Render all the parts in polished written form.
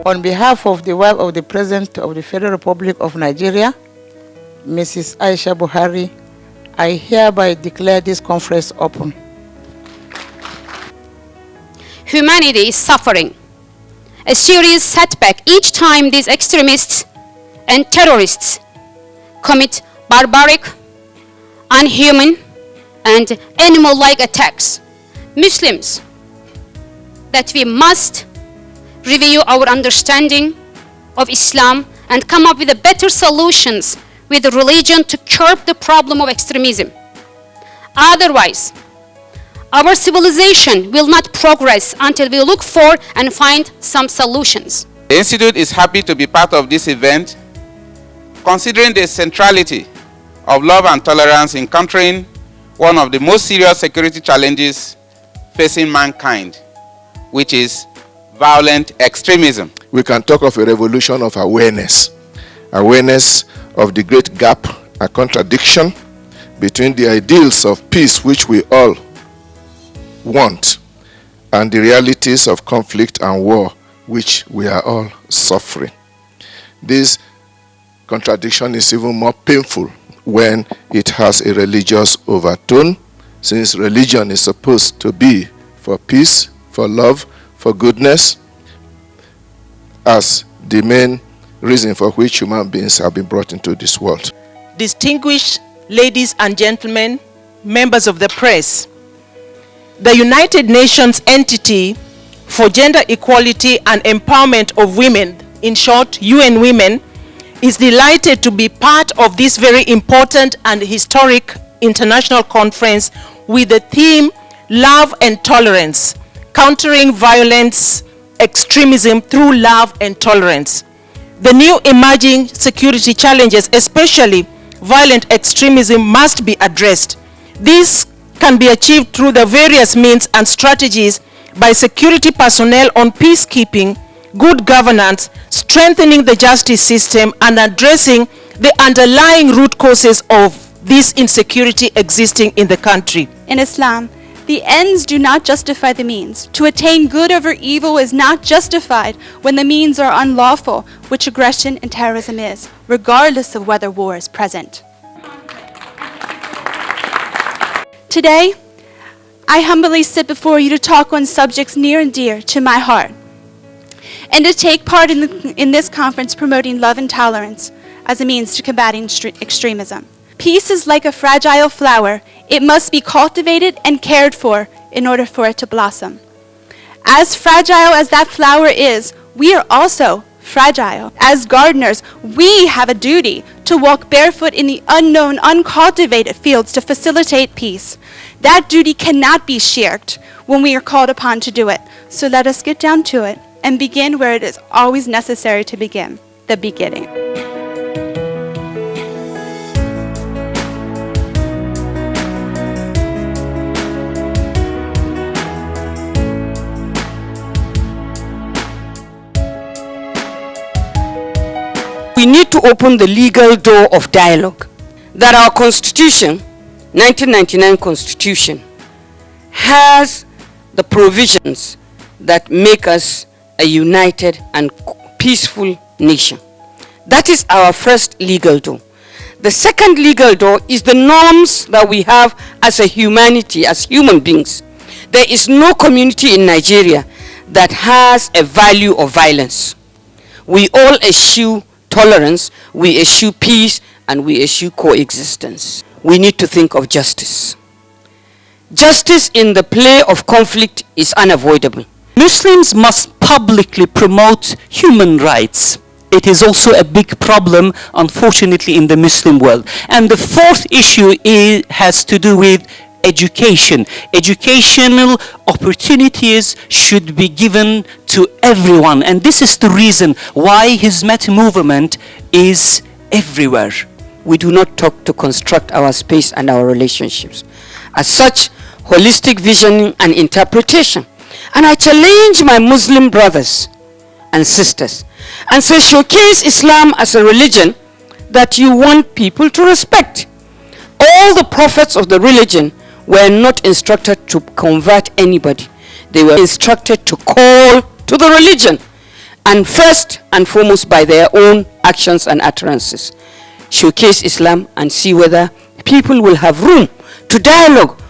On behalf of the wife of the President of the Federal Republic of Nigeria, Mrs. Aisha Buhari, I hereby declare this conference open. Humanity is suffering a serious setback each time these extremists and terrorists commit barbaric, unhuman, and animal-like attacks. Muslims, that we must review our understanding of Islam and come up with better solutions with religion to curb the problem of extremism. Otherwise, our civilization will not progress until we look for and find some solutions. The Institute is happy to be part of this event, considering the centrality of love and tolerance in countering one of the most serious security challenges facing mankind, which is violent extremism. We can talk of a revolution of awareness of the great gap and contradiction between the ideals of peace which we all want and the realities of conflict and war which we are all suffering. This contradiction is even more painful when it has a religious overtone, since religion is supposed to be for peace, for love, for goodness, as the main reason for which human beings have been brought into this world. Distinguished ladies and gentlemen, members of the press, the United Nations entity for gender equality and empowerment of women, in short, UN Women, is delighted to be part of this very important and historic international conference with the theme Love and Tolerance, Countering Violence, Extremism Through Love and Tolerance. The new emerging security challenges, especially violent extremism, must be addressed. This can be achieved through the various means and strategies by security personnel on peacekeeping, good governance, strengthening the justice system, and addressing the underlying root causes of this insecurity existing in the country. In Islam, the ends do not justify the means. To attain good over evil is not justified when the means are unlawful, which aggression and terrorism is, regardless of whether war is present. Today, I humbly sit before you to talk on subjects near and dear to my heart, and to take part in this conference promoting love and tolerance as a means to combating extremism. Peace is like a fragile flower. It must be cultivated and cared for in order for it to blossom. As fragile as that flower is, we are also fragile. As gardeners, we have a duty to walk barefoot in the unknown, uncultivated fields to facilitate peace. That duty cannot be shirked when we are called upon to do it. So let us get down to it and begin where it is always necessary to begin, the beginning. We need to open the legal door of dialogue. That our Constitution, 1999 Constitution, has the provisions that make us a united and peaceful nation. That is our first legal door. The second legal door is the norms that we have as a humanity, as human beings. There is no community in Nigeria that has a value of violence. We all eschew tolerance, we eschew peace, and we eschew coexistence. We need to think of justice. Justice in the play of conflict is unavoidable. Muslims must publicly promote human rights. It is also a big problem, unfortunately, in the Muslim world. And the fourth issue has to do with education. Educational opportunities should be given to everyone, and this is the reason why Hizmet movement is everywhere. We do not talk to construct our space and our relationships. As such, holistic visioning and interpretation. And I challenge my Muslim brothers and sisters and say, showcase Islam as a religion that you want people to respect. All the prophets of the religion were not instructed to convert anybody. They were instructed to call to the religion. and first and foremost by their own actions and utterances. Showcase Islam and see whether people will have room to dialogue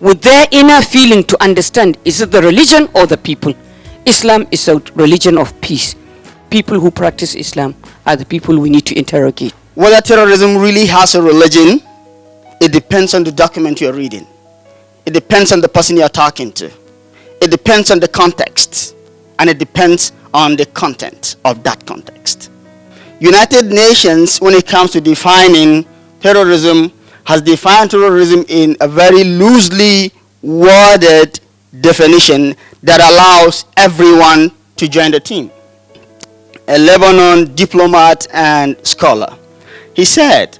with their inner feeling to understand, is it the religion or the people? Islam is a religion of peace. People who practice Islam are the people we need to interrogate. Whether terrorism really has a religion, it depends on the document you're reading. It depends on the person you're talking to. It depends on the context. And it depends on the content of that context. United Nations, when it comes to defining terrorism, has defined terrorism in a very loosely worded definition that allows everyone to join the team. A Lebanon diplomat and scholar, he said,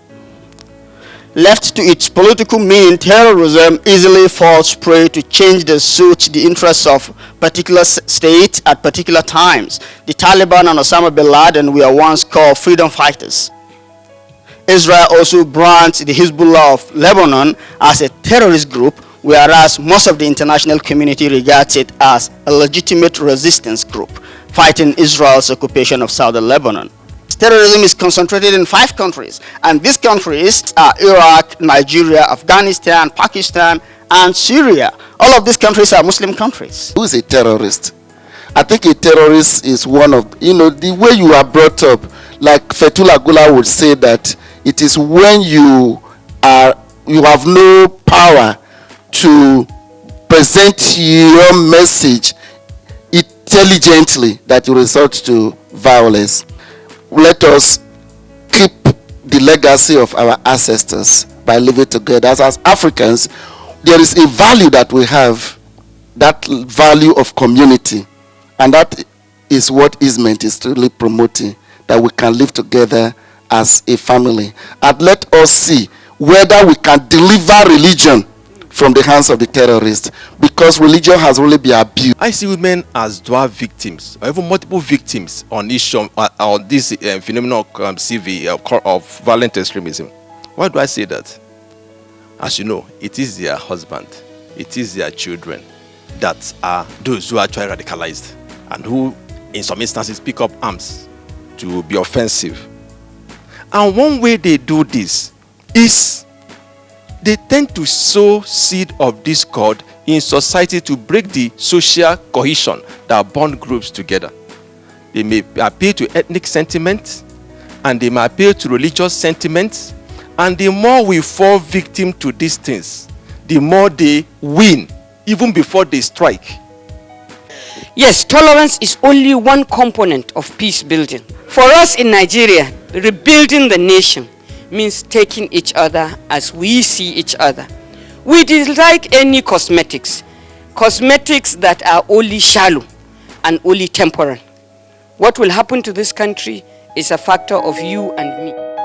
left to its political meaning, terrorism easily falls prey to change that suit the interests of particular states at particular times. The Taliban and Osama bin Laden were once called freedom fighters. Israel also brands the Hezbollah of Lebanon as a terrorist group, whereas most of the international community regards it as a legitimate resistance group fighting Israel's occupation of southern Lebanon. Terrorism is concentrated in 5 countries, and these countries are Iraq, Nigeria, Afghanistan, Pakistan, and Syria. All of these countries are Muslim countries. Who is a terrorist? I think a terrorist is one of, the way you are brought up, like Fethullah Gulen would say that it is when you have no power to present your message intelligently that you resort to violence. Let us keep the legacy of our ancestors by living together. As Africans, there is a value that we have, that value of community, and that is what ISMENT is really promoting, that we can live together as a family. And let us see whether we can deliver religion from the hands of the terrorists, because religion has really been abused. I see women as dual victims, or even multiple victims on this phenomenon of CV, of violent extremism. Why do I say that? As you know, it is their husband, it is their children that are those who are actually radicalized and who, in some instances, pick up arms to be offensive. And one way they do this is they tend to sow seed of discord in society to break the social cohesion that bond groups together. They may appeal to ethnic sentiments, and they may appeal to religious sentiments, and the more we fall victim to these things, the more they win, even before they strike. Yes, tolerance is only one component of peace building. For us in Nigeria, rebuilding the nation means taking each other as we see each other. We dislike any cosmetics that are only shallow and only temporal. What will happen to this country is a factor of you and me.